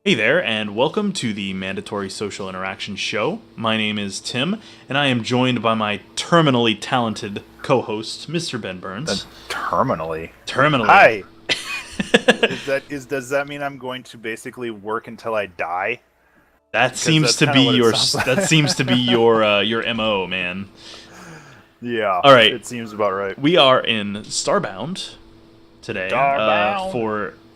Hey there, and welcome to the Mandatory Social Interaction Show. My name is Tim, and I am joined by my terminally talented co-host, Mr. Ben Burns. Terminally. Terminally. Hi. Does that mean I'm going to basically work until I die? That Because seems that's to kind be of what it your sounds like. that seems to be your MO, man. Yeah, All right, it seems about right. we are in Starbound today Starbound.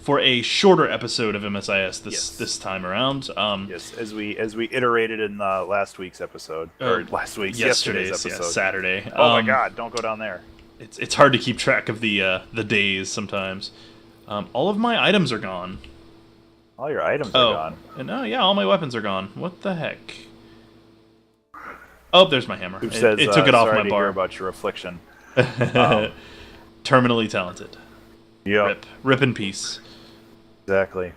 for a shorter episode of MSIS Yes. this time around. Yes, as we iterated in last week's episode or yesterday's episode. Saturday. Oh my God! Don't go down there. It's hard to keep track of the days sometimes. All of my items are gone. All your items are Oh, gone. and yeah, all my weapons are gone. What the heck? Oh, there's my hammer. Who says? It took it off Sorry my to hear bar. about your affliction. Terminally talented. Yep. Rip in peace. Exactly.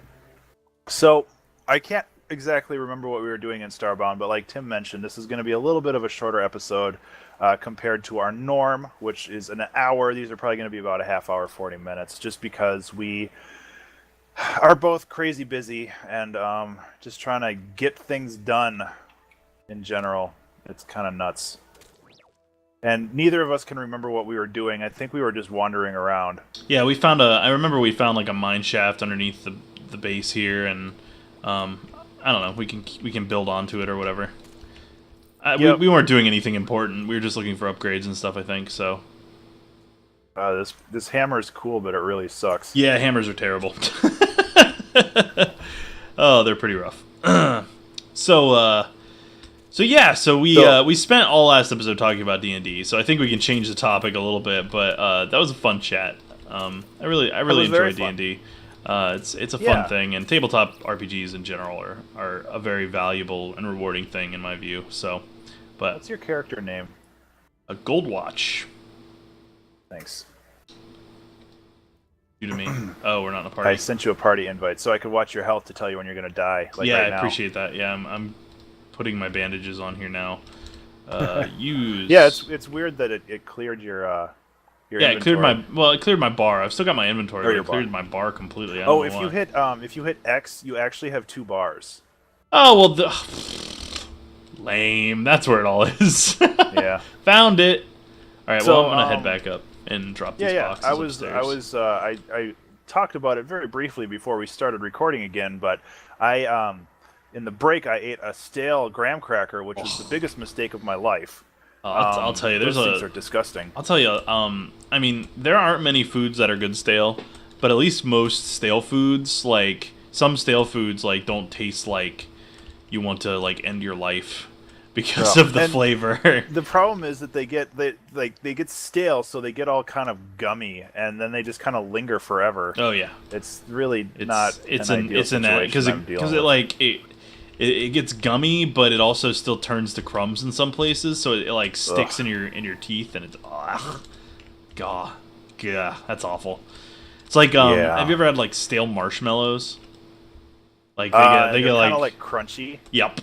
So I can't exactly remember what we were doing in Starbound, but like Tim mentioned, this is going to be a little bit of a shorter episode compared to our norm, which is an hour. These are probably going to be about a half hour, 40 minutes, just because we are both crazy busy and just trying to get things done in general. It's kind of nuts. And neither of us can remember what we were doing. I think we were just wandering around. Yeah, we found I remember we found like a mine shaft underneath the base here, and I don't know. We can build onto it or whatever. Yep. We weren't doing anything important. We were just looking for upgrades and stuff, I think. So This hammer is cool, but it really sucks. yeah, hammers are terrible. Oh, they're pretty rough. So we spent all last episode talking about D&D. So I think we can change the topic a little bit, but that was a fun chat. I really enjoy D&D. It's a fun thing, and tabletop RPGs in general are a very valuable and rewarding thing in my view. So, but What's your character name? a gold watch. Thanks. You to me. Oh, we're not in a party. I sent you a party invite so I could watch your health to tell you when you're going to die. Like yeah, right I now. appreciate that. Yeah, I'm putting my bandages on here now. Use. Yeah, it's weird that it cleared your Yeah, inventory. it cleared my bar. I've still got my inventory, Or but your it cleared bar. my bar completely. I Oh, don't know why. if you hit X, you actually have 2 bars. Oh well, lame. That's where it all is. Yeah. Found it. All right. So, Well, I'm gonna head back up and drop these boxes upstairs. I talked about it very briefly before we started recording again, but I in the break I ate a stale graham cracker, which was the biggest mistake of my life. I'll tell you, those things are disgusting. I'll tell you. I mean, there aren't many foods that are good stale, but at least most stale foods, like some stale foods, like don't taste like you want to like end your life because of the flavor. The problem is that they get stale, so they get all kind of gummy, and then they just kind of linger forever. Oh yeah, It's really not it's an ideal situation because I'm dealing it with. like it gets gummy, but it also still turns to crumbs in some places, so it like sticks in your teeth, and it's gah, that's awful. It's like have you ever had like stale marshmallows? Like they get kind of like crunchy. yep,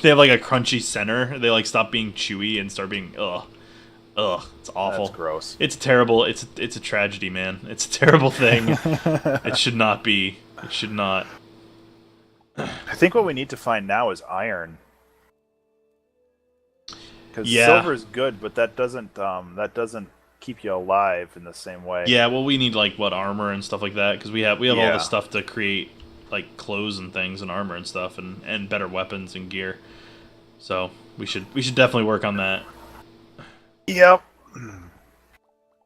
they have like a crunchy center. They like stop being chewy and start being it's awful. That's gross. It's terrible. It's a tragedy, man. It's a terrible thing. It should not be. It should not. I think what we need to find now is iron. Because Yeah. silver is good, but that doesn't keep you alive in the same way. Yeah, well, we need like what armor and stuff like that because we have all Yeah. the stuff to create like clothes and things and armor and stuff and better weapons and gear. So we should definitely work on that. Yep.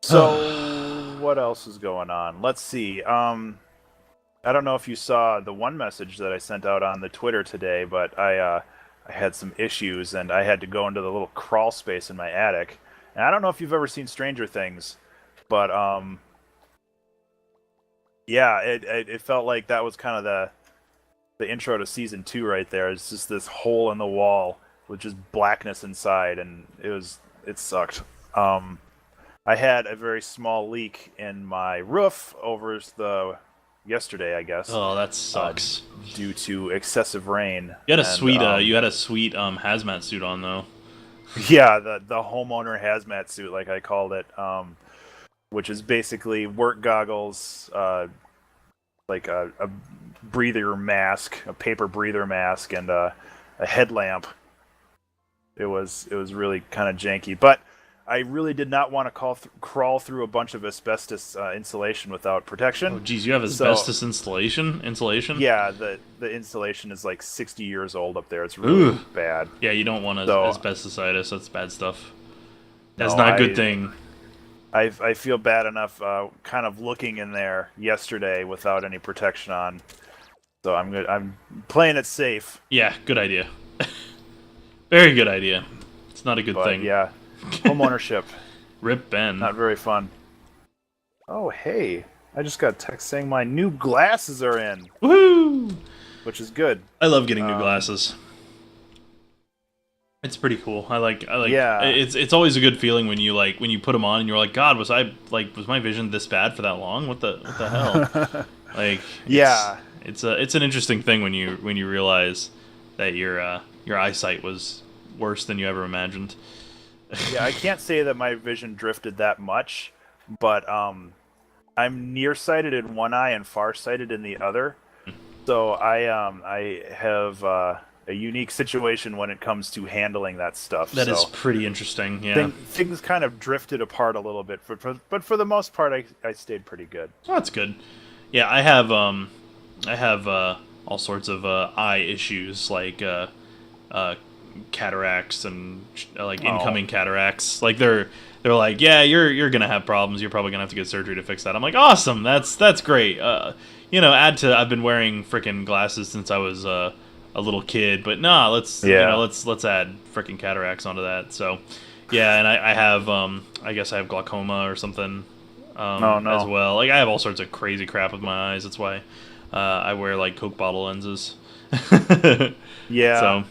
So what else is going on? Let's see. I don't know if you saw the one message that I sent out on the Twitter today, but I had some issues and I had to go into the little crawl space in my attic. And I don't know if you've ever seen Stranger Things, but yeah, it felt like that was kind of the intro to season 2 right there. It's just this hole in the wall with just blackness inside, and it sucked. I had a very small leak in my roof over yesterday, I guess. Oh, that sucks. Due to excessive rain. You had a sweet hazmat suit on though. Yeah, the homeowner hazmat suit, like I called it, which is basically work goggles, like a breather mask, a paper breather mask, and a headlamp. It was really kind of janky, but I really did not want to crawl through a bunch of asbestos insulation without protection. Oh, geez, you have asbestos insulation? Yeah, the insulation is like 60 years old up there. It's really bad. Yeah, you don't want asbestositis. That's bad stuff. That's not a good thing. I feel bad enough kind of looking in there yesterday without any protection on. So I'm playing it safe. Yeah, good idea. Very good idea. It's not a good thing. Yeah. Home ownership. Rip Ben. Not very fun. Oh, hey. I just got a text saying my new glasses are in. Woohoo! Which is good. I love getting new glasses. It's pretty cool. I like. Yeah. It's always a good feeling when you put them on and you're like, God, was my vision this bad for that long? What the hell? Yeah. It's an interesting thing when you realize that your eyesight was worse than you ever imagined. Yeah, I can't say that my vision drifted that much, but I'm nearsighted in one eye and farsighted in the other. So I have a unique situation when it comes to handling that stuff. That is pretty interesting. Yeah, things kind of drifted apart a little bit, but for the most part, I stayed pretty good. Oh, that's good. Yeah, I have all sorts of eye issues like cataracts and incoming cataracts. Like they're like, yeah, you're gonna have problems. You're probably gonna have to get surgery to fix that. I'm like, awesome. That's great. Add to I've been wearing freaking glasses since I was a little kid, but nah, let's add freaking cataracts onto that. So yeah, and I have I guess I have glaucoma or something as well. Like I have all sorts of crazy crap with my eyes. That's why I wear like Coke bottle lenses. Yeah. So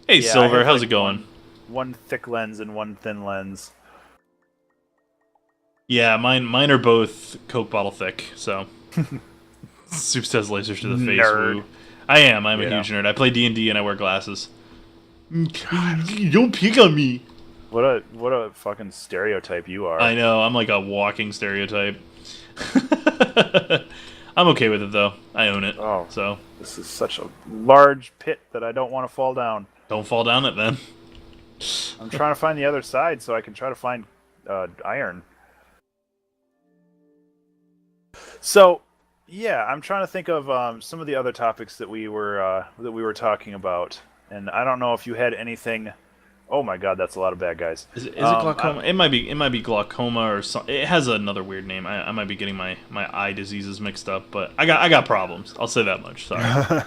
hey, Silver, how's it going? One thick lens and one thin lens. Yeah, mine are both Coke bottle thick, so. Soup says lasers to the face. Nerd. Woo. I'm a huge nerd. I play D&D and I wear glasses. God, don't pick on me. What a fucking stereotype you are. I know, I'm like a walking stereotype. I'm okay with it though. I own it. Oh, so this is such a large pit that I don't want to fall down. Don't fall down it then. I'm trying to find the other side so I can try to find iron. So, yeah, I'm trying to think of some of the other topics that we were talking about, and I don't know if you had anything. Oh my God, that's a lot of bad guys. Is it glaucoma? It might be glaucoma or something. It has another weird name. I might be getting my eye diseases mixed up, but I got problems. I'll say that much. Sorry.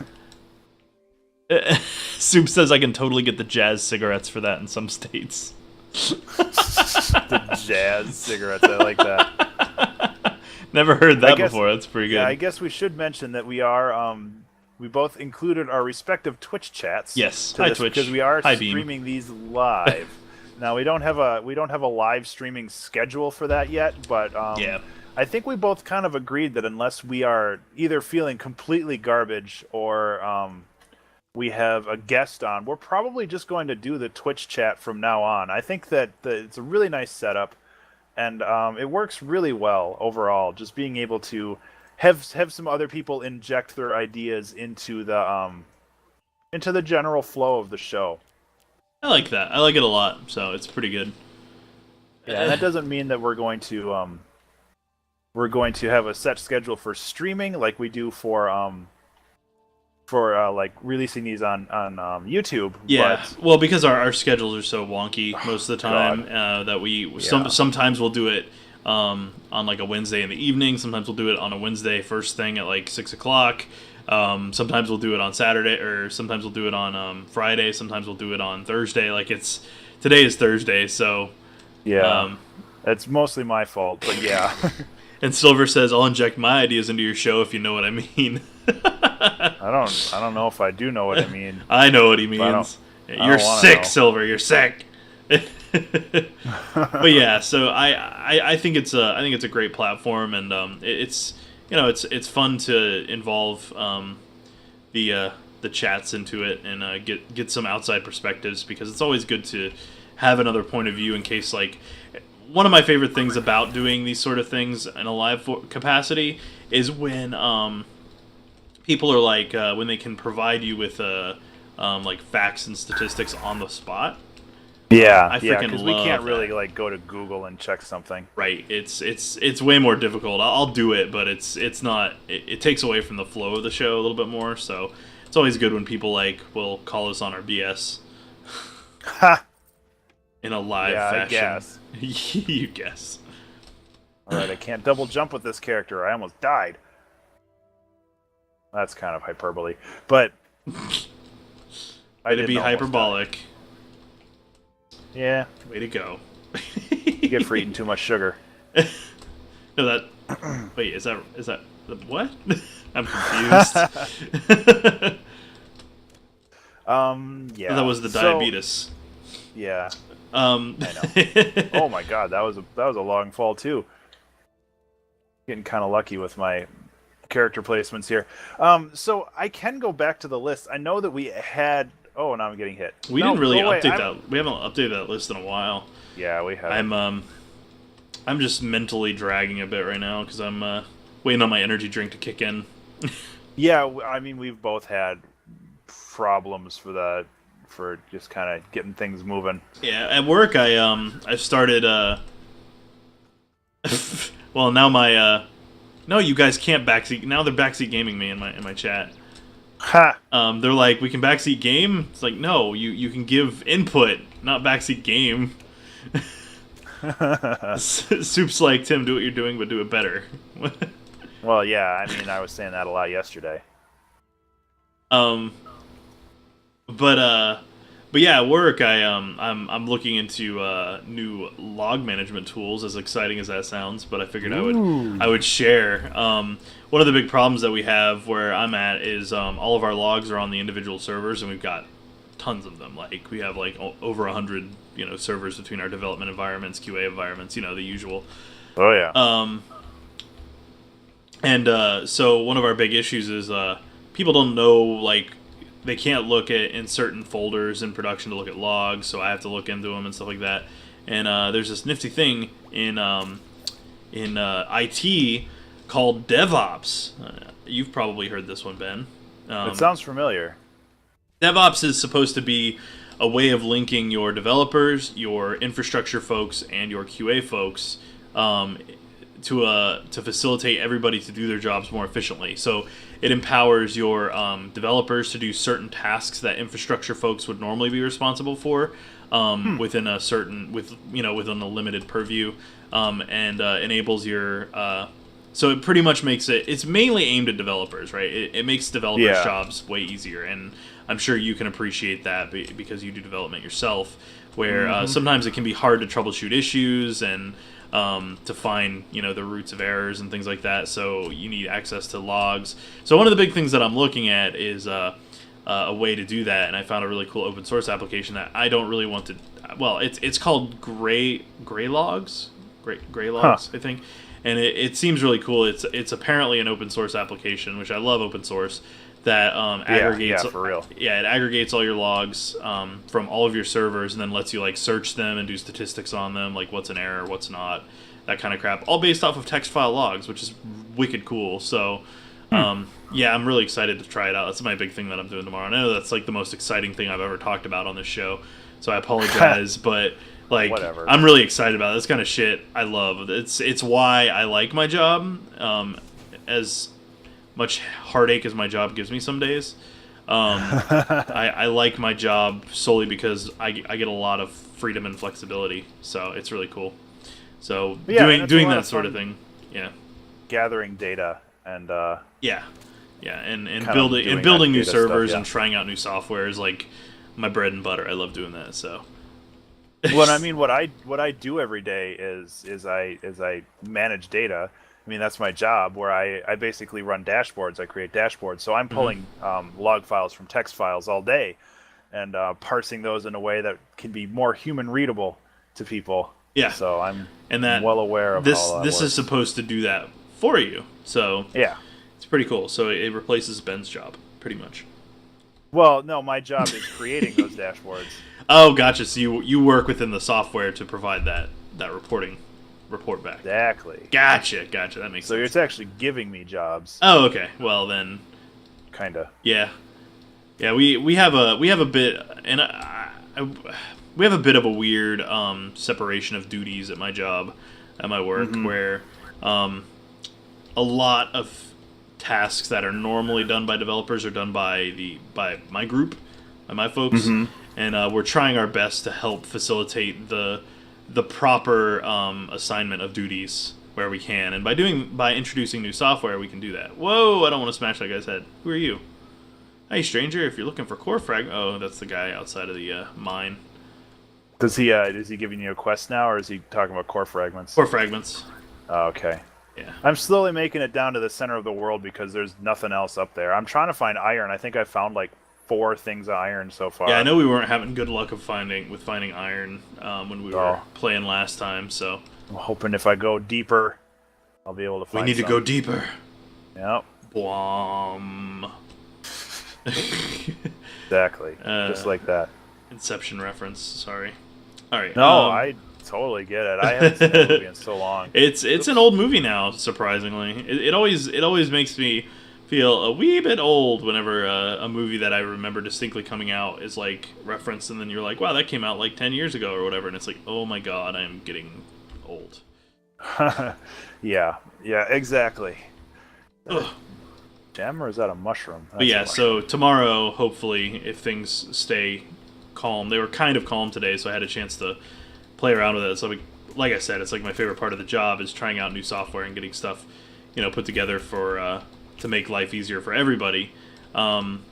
Soup says I can totally get the jazz cigarettes for that in some states. The jazz cigarettes, I like that. Never heard that before. That's pretty good. Yeah, I guess we should mention that we are we both included our respective Twitch chats. Yes, hi Twitch, because we are hi, streaming these live. Now we don't have a live streaming schedule for that yet, but yeah. I think we both kind of agreed that unless we are either feeling completely garbage or we have a guest on, we're probably just going to do the Twitch chat from now on. I think that it's a really nice setup, and it works really well overall. Just being able to have some other people inject their ideas into the general flow of the show. I like that. I like it a lot. So it's pretty good. Yeah, and that doesn't mean that we're going to have a set schedule for streaming like we do for like releasing these on YouTube. Yeah, well, because our schedules are so wonky most of the time that sometimes we'll do it on like a Wednesday in the evening. Sometimes we'll do it on a Wednesday first thing at like 6 o'clock. Sometimes we'll do it on Saturday, or sometimes we'll do it on Friday. Sometimes we'll do it on Thursday. Like today is Thursday, so yeah, it's mostly my fault, but yeah. And Silver says, "I'll inject my ideas into your show if you know what I mean." I don't know if I do know what I mean. I know what he means. You're sick, Silver. You're sick. But yeah, so I think it's a great platform, and it's fun to involve the chats into it and get some outside perspectives, because it's always good to have another point of view in case, like, one of my favorite things about doing these sort of things in a live capacity is when people are like when they can provide you with like facts and statistics on the spot. Yeah, because we can't really like go to Google and check something. Right, it's way more difficult. I'll do it, but it's not. It takes away from the flow of the show a little bit more. So it's always good when people like will call us on our BS in a live fashion. I guess. You guess. All right, I can't double jump with this character. I almost died. That's kind of hyperbole, but I did be hyperbolic. Yeah. Way to go. You get for eating too much sugar. No, that. Wait, is that what? I'm confused. Yeah. That was the diabetes. Yeah. I know. Oh my god, that was a long fall too. Getting kind of lucky with my character placements here. So I can go back to the list. I know that we had. Oh, now I'm getting hit. We didn't really update that. We haven't updated that list in a while. Yeah, we haven't. I'm just mentally dragging a bit right now because I'm waiting on my energy drink to kick in. Yeah, I mean we've both had problems for just kind of getting things moving. Yeah, at work I've started. Well, now my no, you guys can't backseat. Now they're backseat gaming me in my chat. Ha! They're like, we can backseat game. It's like, no, you can give input, not backseat game. Soup's like, Tim, do what you're doing, but do it better. Well, yeah, I mean, I was saying that a lot yesterday. But yeah, at work, I'm looking into new log management tools. As exciting as that sounds, but I figured I would share. One of the big problems that we have where I'm at is all of our logs are on the individual servers, and we've got tons of them. Like we have like over 100 servers between our development environments, QA environments, the usual. Oh yeah. So one of our big issues is people don't know, like, they can't look in certain folders in production to look at logs, so I have to look into them and stuff like that. And there's this nifty thing in IT called DevOps. You've probably heard this one, Ben. It sounds familiar. DevOps is supposed to be a way of linking your developers, your infrastructure folks, and your QA folks to facilitate everybody to do their jobs more efficiently. So it empowers your developers to do certain tasks that infrastructure folks would normally be responsible for within a limited purview, and enables your. So it pretty much makes it's mainly aimed at developers, right? It makes developers' jobs way easier, and I'm sure you can appreciate that because you do development yourself, where sometimes it can be hard to troubleshoot issues and to find the roots of errors and things like that. So you need access to logs. So one of the big things that I'm looking at is a way to do that, and I found a really cool open source application that I don't really want to. Well, it's called Gray Logs, I think, and it seems really cool. It's apparently an open source application, which I love open source. That aggregates. Yeah, for real. Yeah, it aggregates all your logs from all of your servers, and then lets you like search them and do statistics on them, like what's an error, what's not, that kind of crap. All based off of text file logs, which is wicked cool. So, yeah, I'm really excited to try it out. That's my big thing that I'm doing tomorrow. I know that's like the most exciting thing I've ever talked about on this show, so I apologize, but like, whatever. I'm really excited about it. This kind of shit I love. It's why I like my job. As much heartache as my job gives me some days, I like my job solely because I get a lot of freedom and flexibility. So it's really cool. So doing that sort of thing, gathering data and building new servers and trying out new software is like my bread and butter. I love doing that. So. Well, I mean, what I do every day is I manage data. I mean, that's my job, where I basically run dashboards. I create dashboards. So I'm pulling log files from text files all day and parsing those in a way that can be more human readable to people. Yeah. So I'm well aware of this. How that this works. Is supposed to do that for you. So yeah, it's pretty cool. So it replaces Ben's job, pretty much. Well, no, my job is creating those dashboards. Oh, gotcha. So you work within the software to provide that report back. Exactly. Gotcha. That makes sense. So it's actually giving me jobs. Oh, okay. Well, then kind of. Yeah. Yeah, we have a bit, and we have a bit of a weird separation of duties at my job, at my work, where a lot of tasks that are normally done by developers are done by my group, by my folks, and we're trying our best to help facilitate the proper assignment of duties where we can, and by introducing new software, we can do that. Whoa! I don't want to smash that guy's head. Who are you? Hey, stranger, if you're looking for core frag... Oh, that's the guy outside of the mine. Is he giving you a quest now, or is he talking about core fragments? Core fragments. Oh, okay. Yeah. I'm slowly making it down to the center of the world because there's nothing else up there. I'm trying to find iron. I think I found like 4 things of iron so far. Yeah, I know we weren't having good luck finding iron when we were playing last time, so... I'm hoping if I go deeper, I'll be able to find We need to go deeper. Yep. Bwom. Exactly. Just like that. Inception reference. Sorry. All right. No, I totally get it. I haven't seen that movie in so long. It's an old movie now. Surprisingly, it always makes me feel a wee bit old whenever a movie that I remember distinctly coming out is like referenced, and then you're like, wow, that came out like 10 years ago or whatever, and it's like, oh my god, I am getting old. Yeah, exactly. Ugh. Gem, or is that a mushroom? But yeah, so tomorrow, hopefully, if things stay calm, they were kind of calm today, so I had a chance to play around with it. So, like I said, it's like my favorite part of the job is trying out new software and getting stuff, put together for to make life easier for everybody. Hopefully,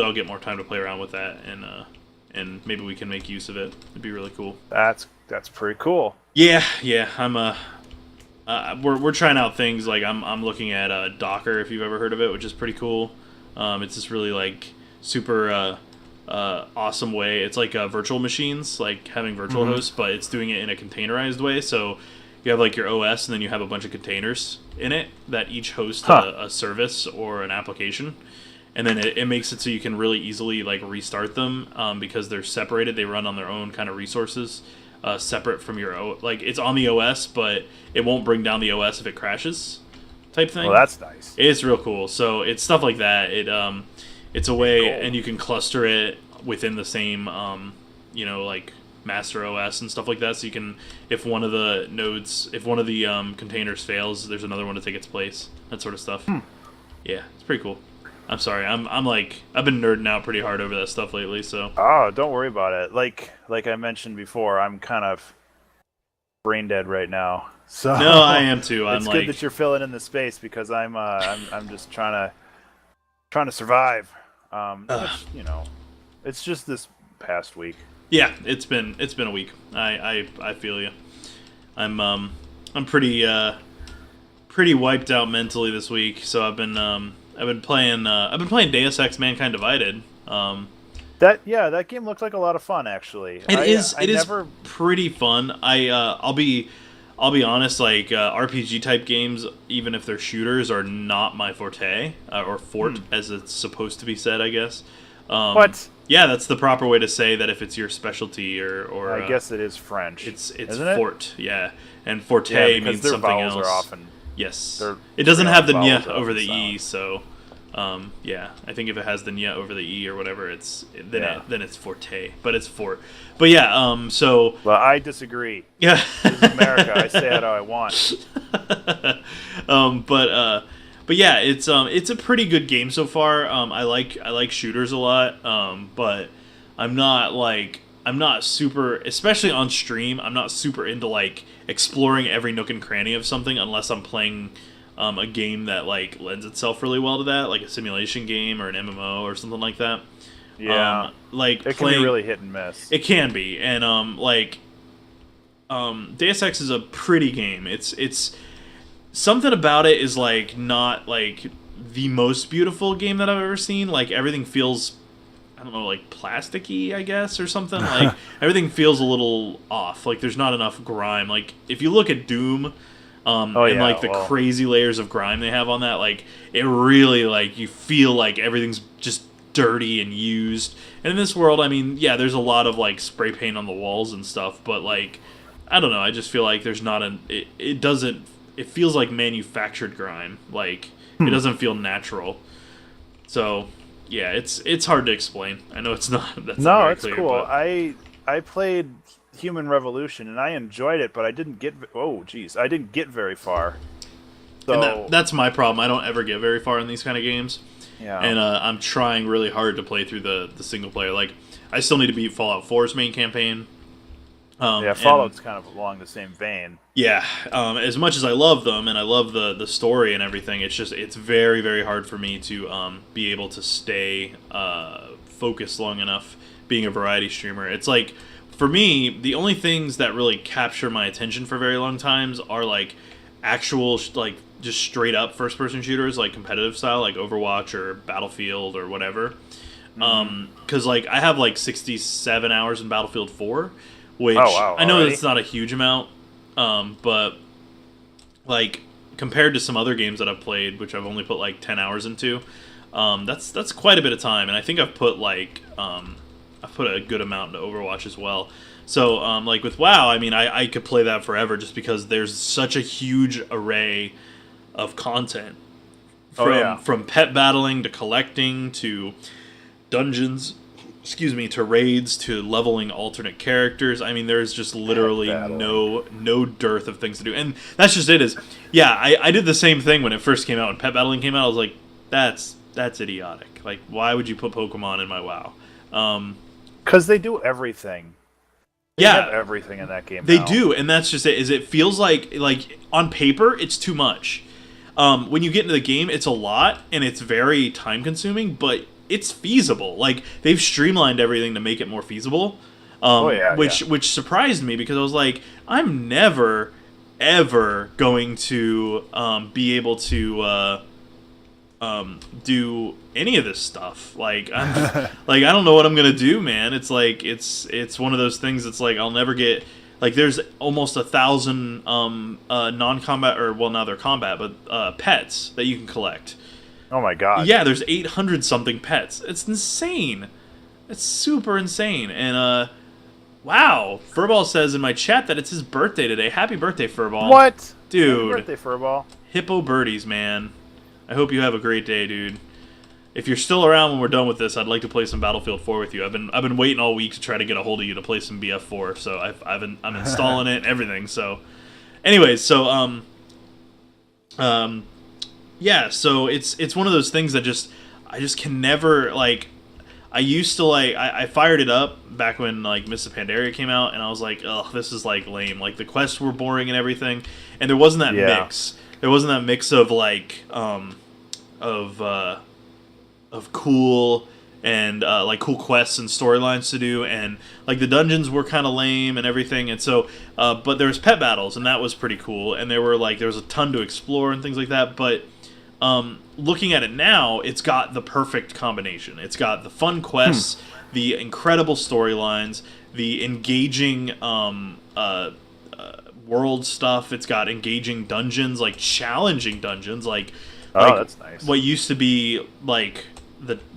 I'll get more time to play around with that, and maybe we can make use of it. It'd be really cool. That's pretty cool. Yeah, I'm we're trying out things like I'm looking at Docker, if you've ever heard of it, which is pretty cool. It's this really like super awesome way. It's like virtual machines, like having virtual hosts, but it's doing it in a containerized way. So you have like your OS, and then you have a bunch of containers in it that each host a service or an application. And then it makes it so you can really easily like restart them because they're separated. They run on their own kind of resources. Separate from your like it's on the OS, but it won't bring down the OS if it crashes, type thing. Well, that's nice. It's real cool. So it's stuff like that. It's a way, and you can cluster it within the same, like master OS and stuff like that. So you can, if one of the containers fails, there's another one to take its place. That sort of stuff. Yeah, it's pretty cool. I'm sorry. I'm like I've been nerding out pretty hard over that stuff lately. So don't worry about it. Like I mentioned before, I'm kind of brain dead right now. So no, I am too. It's good that you're filling in the space because I'm just trying to survive. Which, it's just this past week. Yeah, it's been a week. I feel you. I'm pretty wiped out mentally this week. So I've been playing Deus Ex Mankind Divided. That game looks like a lot of fun, actually. It is pretty fun. I'll be honest, like RPG type games, even if they're shooters, are not my forte or fort, as it's supposed to be said, I guess. What? Yeah, that's the proper way to say that if it's your specialty or I guess it is French. It's isn't fort, yeah, and forte means their something vowels else. Are often yes, it doesn't have the nya over the e, so. I think if it has the nya over the e or whatever, then it's forte, but it's fort. But yeah, so. Well, I disagree. Yeah, this is America. I say it how I want. But yeah, it's a pretty good game so far. I like shooters a lot, but I'm not super, especially on stream. I'm not super into like exploring every nook and cranny of something unless I'm playing. A game that like lends itself really well to that, like a simulation game or an MMO or something like that. Yeah, it can be really hit and miss. It can be, and Deus Ex is a pretty game. It's something about it is like not like the most beautiful game that I've ever seen. Like everything feels, I don't know, like plasticky, I guess, or something. Like everything feels a little off. Like there's not enough grime. Like if you look at Doom. The crazy layers of grime they have on that, like it really like you feel like everything's just dirty and used. And in this world, I mean, yeah, there's a lot of like spray paint on the walls and stuff, but like I don't know, I just feel like there's not it doesn't it feels like manufactured grime. Like it doesn't feel natural. So yeah, it's hard to explain. I know it's not. That's not very it's clear, cool. but... I played Human Revolution and I enjoyed it, but I didn't get. I didn't get very far. So and that's my problem. I don't ever get very far in these kind of games. Yeah. And I'm trying really hard to play through the single player. Like I still need to beat Fallout 4's main campaign. Fallout's kind of along the same vein. Yeah, as much as I love them and I love the story and everything, it's very, very hard for me to be able to stay focused long enough being a variety streamer. It's like, for me, the only things that really capture my attention for very long times are like actual, like just straight up first person shooters, like competitive style, like Overwatch or Battlefield or whatever. Because like I have like 67 hours in Battlefield 4. Which I know that's not a huge amount, but like compared to some other games that I've played, which I've only put like 10 hours into, that's quite a bit of time. And I think I've put like I've put a good amount into Overwatch as well. So like with WoW, I mean I could play that forever just because there's such a huge array of content from pet battling to collecting to dungeons. To raids, to leveling alternate characters. I mean, there's just literally no dearth of things to do. And that's just it. I did the same thing when it first came out. When pet battling came out, I was like, that's idiotic. Like, why would you put Pokemon in my WoW? Because they do everything. They have everything in that game. They do, and that's just it. It feels like on paper, it's too much. When you get into the game, it's a lot, and it's very time consuming, but it's feasible. Like they've streamlined everything to make it more feasible, which surprised me because I was like, I'm never ever going to be able to do any of this stuff. Like I'm like I don't know what I'm gonna do, man. It's like it's one of those things that's like I'll never get. Like there's almost 1,000 non-combat now they're combat, but pets that you can collect. Oh my god. Yeah, there's 800 something pets. It's insane. It's super insane. And wow, Furball says in my chat that it's his birthday today. Happy birthday, Furball. What? Dude. Happy birthday, Furball. Hippo birdies, man. I hope you have a great day, dude. If you're still around when we're done with this, I'd like to play some Battlefield 4 with you. I've been waiting all week to try to get a hold of you to play some BF4. So I'm installing it and everything. So anyways, so yeah, so it's one of those things that I just can never, like, I used to, like, I fired it up back when, like, Mists of Pandaria came out, and I was like, ugh, this is, like, lame. Like, the quests were boring and everything, and there wasn't that mix. There wasn't that mix of, like, of cool and, like, cool quests and storylines to do, and, like, the dungeons were kind of lame and everything, and so, but there was pet battles, and that was pretty cool, and there was a ton to explore and things like that, but looking at it now, it's got the perfect combination. It's got the fun quests, the incredible storylines, the engaging world stuff. It's got engaging dungeons, like challenging dungeons, like that's nice. What used to be like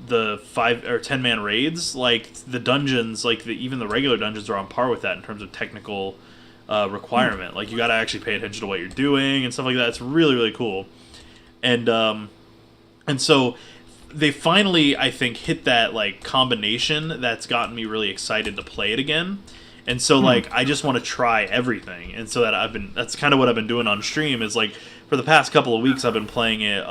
the 5 or 10 man raids. Like the dungeons, like even the regular dungeons are on par with that in terms of technical requirement. Like you got to actually pay attention to what you're doing and stuff like that. It's really, really cool. And so they finally, I think, hit that like combination that's gotten me really excited to play it again. And so like I just want to try everything. And so that's kind of what I've been doing on stream is like for the past couple of weeks I've been playing it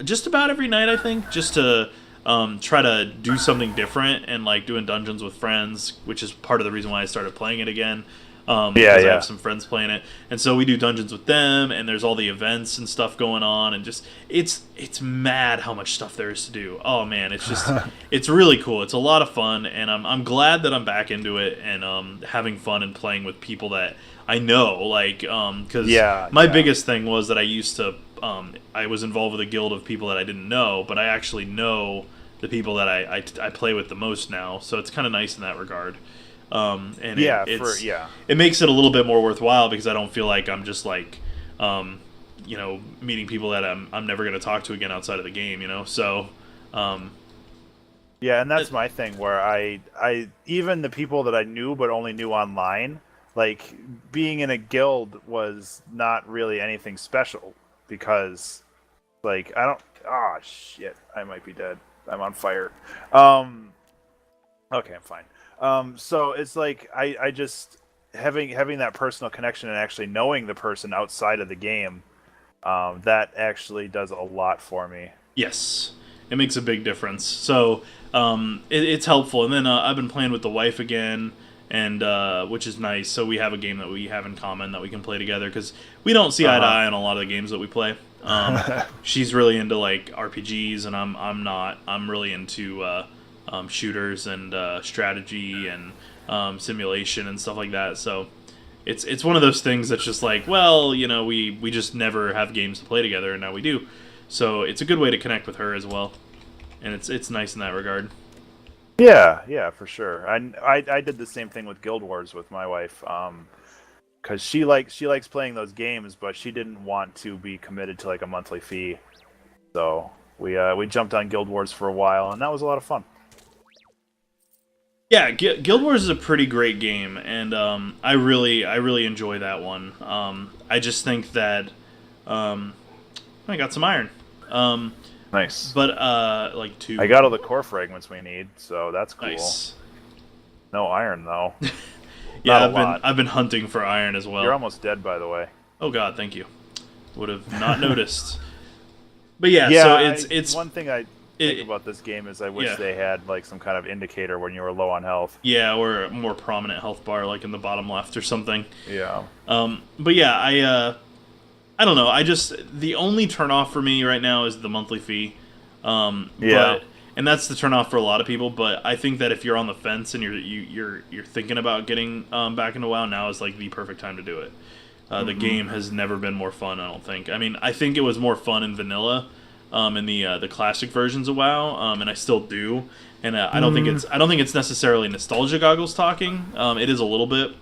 just about every night, I think, just to try to do something different and like doing dungeons with friends, which is part of the reason why I started playing it again. Because I have some friends playing it, and so we do dungeons with them, and there's all the events and stuff going on, and just it's mad how much stuff there is to do. Oh man, it's just it's really cool. It's a lot of fun, and I'm glad that I'm back into it and having fun and playing with people that I know, like because my biggest thing was that I used to I was involved with a guild of people that I didn't know, but I actually know the people that I play with the most now, so it's kind of nice in that regard. And it makes it a little bit more worthwhile because I don't feel like I'm just like, meeting people that I'm never going to talk to again outside of the game, So, and that's my thing where I even the people that I knew but only knew online, like being in a guild was not really anything special because like I don't shit, I might be dead. I'm on fire. Okay, I'm fine. So it's like I just having that personal connection and actually knowing the person outside of the game, that actually does a lot for me. Yes, it makes a big difference. So it's helpful. And then I've been playing with the wife again, and which is nice. So we have a game that we have in common that we can play together because we don't see eye to eye on a lot of the games that we play. She's really into like RPGs, and I'm not. I'm really into shooters and strategy and simulation and stuff like that. So it's one of those things that's just like, well, you know, we just never have games to play together, and now we do. So it's a good way to connect with her as well, and it's nice in that regard. Yeah, for sure. I did the same thing with Guild Wars with my wife, because she likes playing those games, but she didn't want to be committed to like a monthly fee. So we jumped on Guild Wars for a while, and that was a lot of fun. Yeah, Guild Wars is a pretty great game, and I really enjoy that one. I just think that I got some iron. Nice. But like 2. I got all the core fragments we need, so that's cool. Nice. No iron though. Yeah, I've been hunting for iron as well. You're almost dead, by the way. Oh God, thank you. Would have not noticed. But yeah, so it's one thing I think about this game is I wish they had like some kind of indicator when you were low on health. Yeah, or a more prominent health bar, like in the bottom left or something. Yeah. But yeah, I don't know. The only turnoff for me right now is the monthly fee. And that's the turnoff for a lot of people. But I think that if you're on the fence and you're thinking about getting back into WoW, now is like the perfect time to do it. The game has never been more fun, I don't think. I mean, I think it was more fun in vanilla, in the classic versions of WoW, and I still do. And I don't think it's necessarily nostalgia goggles talking. It is a little bit.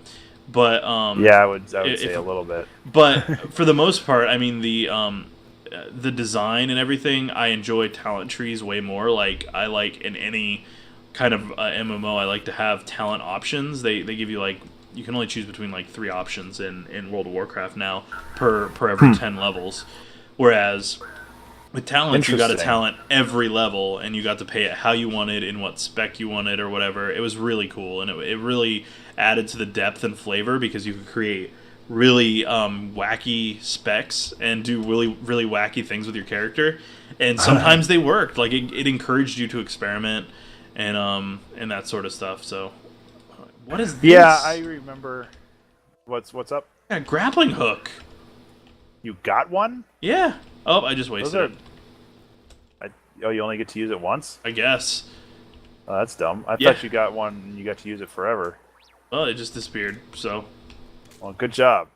But I would say a little bit. But for the most part, I mean the design and everything, I enjoy talent trees way more. Like I like in any kind of MMO, I like to have talent options. They give you like you can only choose between like 3 options in World of Warcraft now per every 10 levels, whereas with talent you got a talent every level and you got to pay it how you wanted, in what spec you wanted or whatever. It was really cool, and it really added to the depth and flavor because you could create really wacky specs and do really wacky things with your character, and sometimes they worked. Like it encouraged you to experiment and that sort of stuff. So what is this? Yeah, I remember. What's up? Yeah, grappling hook. You got one? Yeah. Oh, I just wasted it. You only get to use it once? I guess. Oh, that's dumb. I thought you got one and you got to use it forever. Well, it just disappeared, so. Well, good job.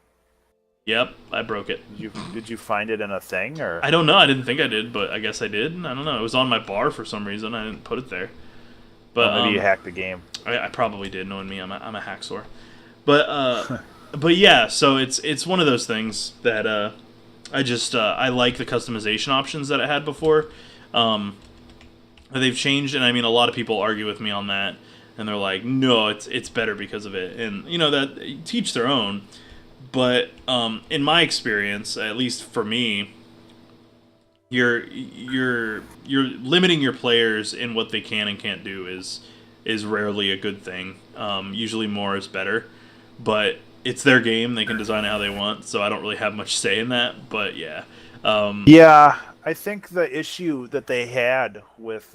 Yep, I broke it. Did you find it in a thing, or? I don't know. I didn't think I did, but I guess I did. I don't know. It was on my bar for some reason. I didn't put it there. But maybe you hacked the game. I probably did. Knowing me, I'm a hacksaw. But but yeah. So it's one of those things that I like the customization options that it had before. They've changed, and I mean a lot of people argue with me on that. And they're like, no, it's better because of it. And, you know, that teach their own. But in my experience, at least for me, you're limiting your players in what they can and can't do is rarely a good thing. Usually more is better. But it's their game. They can design it how they want. So I don't really have much say in that. But, yeah. Yeah, I think the issue that they had with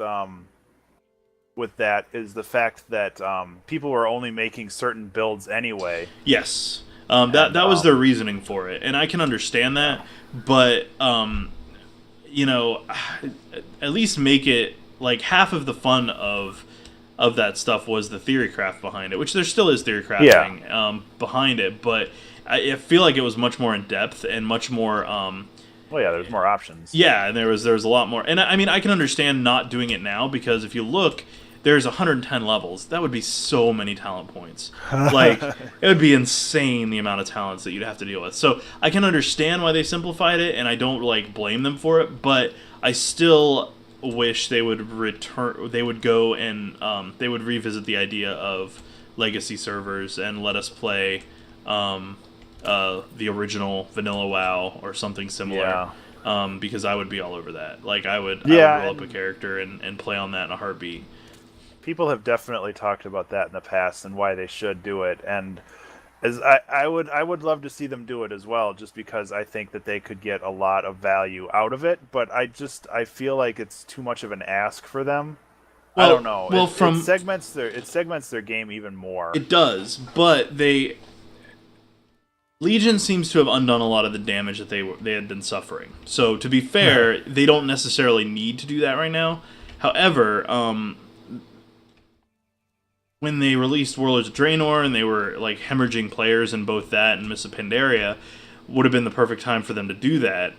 that is the fact that people were only making certain builds anyway. Yes, that was their reasoning for it, and I can understand that. But you know, at least make it like half of the fun of that stuff was the theory craft behind it, which there still is theory crafting behind it. But I feel like it was much more in depth and much more. Well, yeah, there's more options. Yeah, and there was a lot more. And I mean, I can understand not doing it now because if you look, there's 110 levels. That would be so many talent points. Like, it would be insane the amount of talents that you'd have to deal with. So I can understand why they simplified it, and I don't like blame them for it. But I still wish they would return. They would go and they would revisit the idea of legacy servers and let us play the original Vanilla WoW or something similar. Because I would be all over that. Like I would roll up a character and play on that in a heartbeat. People have definitely talked about that in the past and why they should do it, and as I would love to see them do it as well, just because I think that they could get a lot of value out of it. But I feel like it's too much of an ask for them. Well, I don't know. Well, it segments their game even more. It does, but Legion seems to have undone a lot of the damage that they had been suffering. So to be fair, they don't necessarily need to do that right now. However, when they released Warlords of Draenor and they were like hemorrhaging players in both that and Mists of Pandaria, would have been the perfect time for them to do that.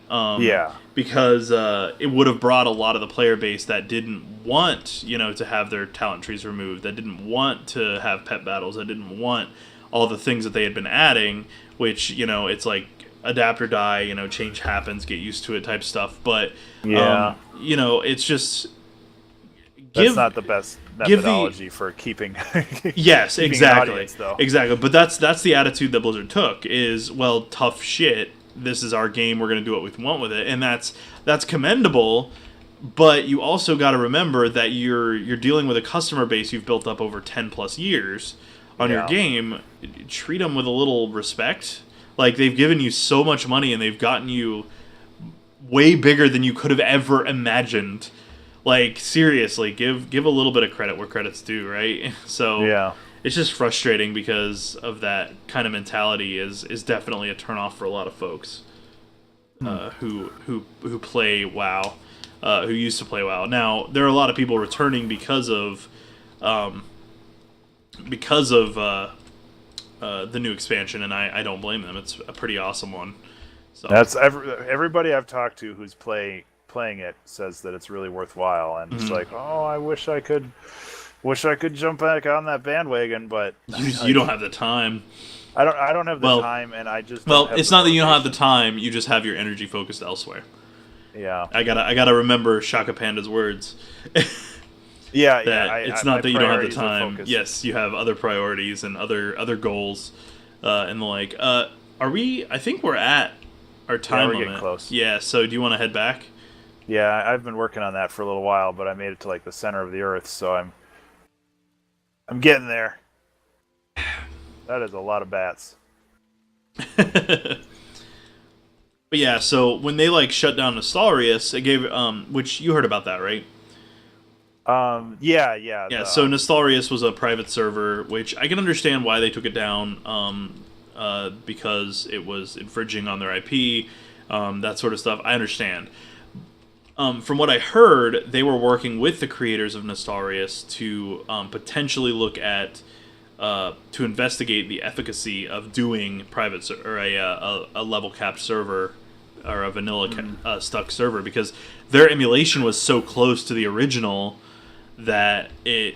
Because it would have brought a lot of the player base that didn't want, to have their talent trees removed, that didn't want to have pet battles, that didn't want all the things that they had been adding, which, it's like adapt or die, change happens, get used to it type stuff. But, it's just... That's not the best methodology for keeping. Yes, keeping exactly. Audience, though. Exactly. But that's the attitude that Blizzard took. Is, well, tough shit. This is our game. We're going to do what we want with it, and that's commendable. But you also got to remember that you're dealing with a customer base you've built up over 10+ years on your game. Treat them with a little respect. Like, they've given you so much money, and they've gotten you way bigger than you could have ever imagined. Like, seriously, give a little bit of credit where credit's due, right? So it's just frustrating because of that kind of mentality is definitely a turnoff for a lot of folks who play WoW, who used to play WoW. Now, there are a lot of people returning because of the new expansion, and I don't blame them. It's a pretty awesome one. So that's everybody I've talked to who's playing it says that it's really worthwhile, and it's like, oh, I wish I could jump back on that bandwagon, but you don't have the time. I don't have the time, and I just it's not that you don't have the time, you just have your energy focused elsewhere. I gotta remember Shaka Panda's words. It's not that you don't have the time. Yes, you have other priorities and other goals and the like. I think we're at our time limit. Getting close. Yeah, so do you want to head back? Yeah, I've been working on that for a little while, but I made it to like the center of the earth, so I'm getting there. That is a lot of bats. But yeah, so when they like shut down Nostalrius, it gave which you heard about that, right? Yeah. So Nostalrius was a private server, which I can understand why they took it down, because it was infringing on their IP, that sort of stuff. I understand. From what I heard, they were working with the creators of Nostalrius to potentially look at, to investigate the efficacy of doing private or a level capped server or a vanilla stuck server, because their emulation was so close to the original that I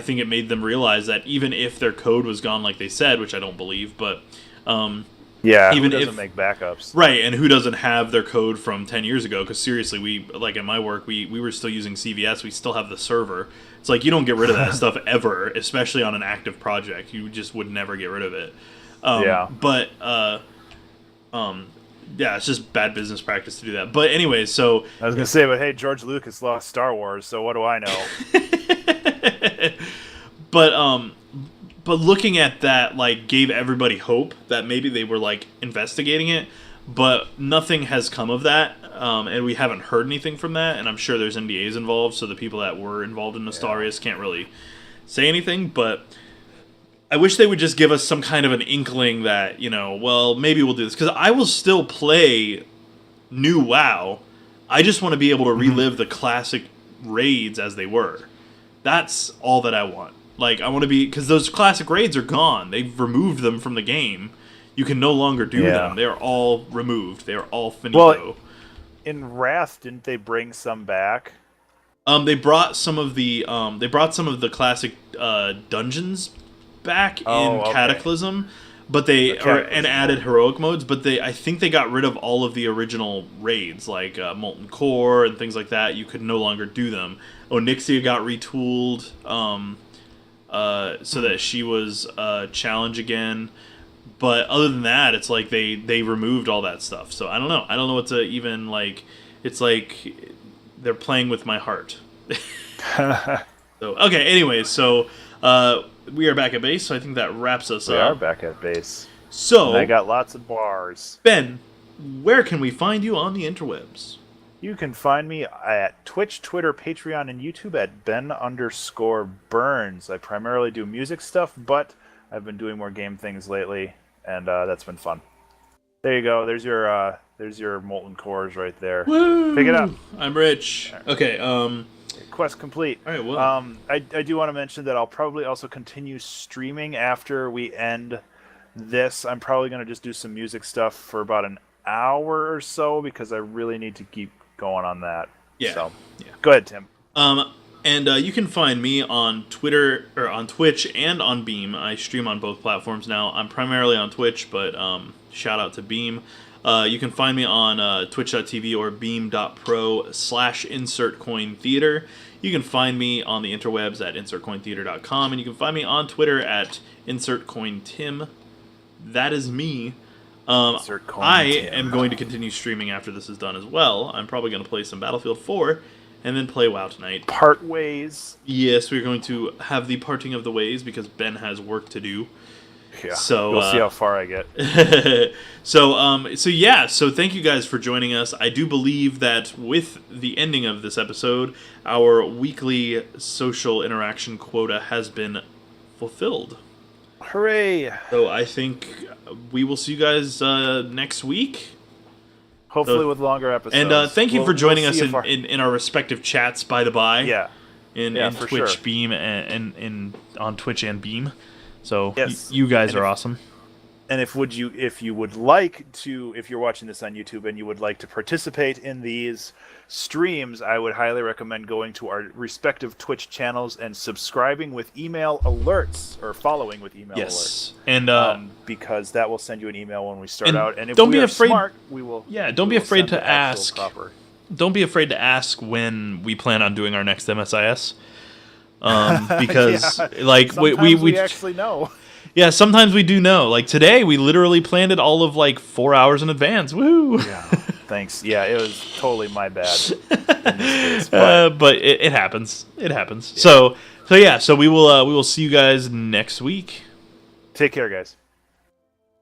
think it made them realize that even if their code was gone like they said, which I don't believe, but even who doesn't make backups, right? And who doesn't have their code from 10 years ago? Because seriously, we like in my work, we were still using CVS. We still have the server. It's like you don't get rid of that stuff ever, especially on an active project. You just would never get rid of it. It's just bad business practice to do that. But anyway, so I was gonna say, but hey, George Lucas lost Star Wars, so what do I know? But looking at that, like, gave everybody hope that maybe they were, like, investigating it, but nothing has come of that, and we haven't heard anything from that, and I'm sure there's NDAs involved, so the people that were involved in Nostalrius can't really say anything, but I wish they would just give us some kind of an inkling that, maybe we'll do this, because I will still play new WoW. I just want to be able to relive the classic raids as they were. That's all that I want. Like, I want to be... Because those classic raids are gone. They've removed them from the game. You can no longer do them. They're all removed. They're all finito. Well, in Wrath, didn't they bring some back? They brought some of the classic dungeons back in Cataclysm, but and added heroic modes. But I think they got rid of all of the original raids, like Molten Core and things like that. You could no longer do them. Onyxia got retooled. so that she was challenge again. But other than that, it's like they removed all that stuff. So I don't know. I don't know what to even like. It's like they're playing with my heart. So okay. Anyways, so we are back at base. So I think that wraps us up. We are back at base. So and I got lots of bars. Ben, where can we find you on the interwebs? You can find me at Twitch, Twitter, Patreon, and YouTube at Ben_Burns. I primarily do music stuff, but I've been doing more game things lately, and that's been fun. There you go. There's your molten cores right there. Woo! Pick it up. I'm rich. Okay. Quest complete. All right. Well, I do want to mention that I'll probably also continue streaming after we end this. I'm probably going to just do some music stuff for about an hour or so because I really need to keep going on that. Yeah. So, go ahead, Tim. And you can find me on Twitter or on Twitch and on Beam. I stream on both platforms now. I'm primarily on Twitch, but shout out to Beam. You can find me on twitch.tv or beam.pro/insertcointheater. You can find me on the interwebs at insertcointheater.com, and you can find me on Twitter at insertcointim. That is me. I am going to continue streaming after this is done as well. I'm probably going to play some Battlefield 4 and then play WoW tonight. Part ways. Yes, we're going to have the parting of the ways because Ben has work to do. Yeah, so we'll see how far I get. So thank you guys for joining us. I do believe that with the ending of this episode, our weekly social interaction quota has been fulfilled. Hooray! So I think we will see you guys next week. Hopefully with longer episodes. And thank you for joining us in our respective chats, by the by. Yeah. In Twitch, sure. Beam, and on Twitch and Beam. So yes. You guys are awesome. And if you would like to, if you're watching this on YouTube and you would like to participate in these streams, I would highly recommend going to our respective Twitch channels and subscribing with email alerts or following with email alerts. And because that will send you an email when we start out. And if don't we be are afraid, smart, we will. Yeah, don't be afraid to ask. Copper. Don't be afraid to ask when we plan on doing our next MSIS. Because like we actually know. Yeah, sometimes we do know. Like today, we literally planned it all of like 4 hours in advance. Woo! Yeah, thanks. Yeah, it was totally my bad in this case, but it happens. It happens. Yeah. So we will see you guys next week. Take care, guys.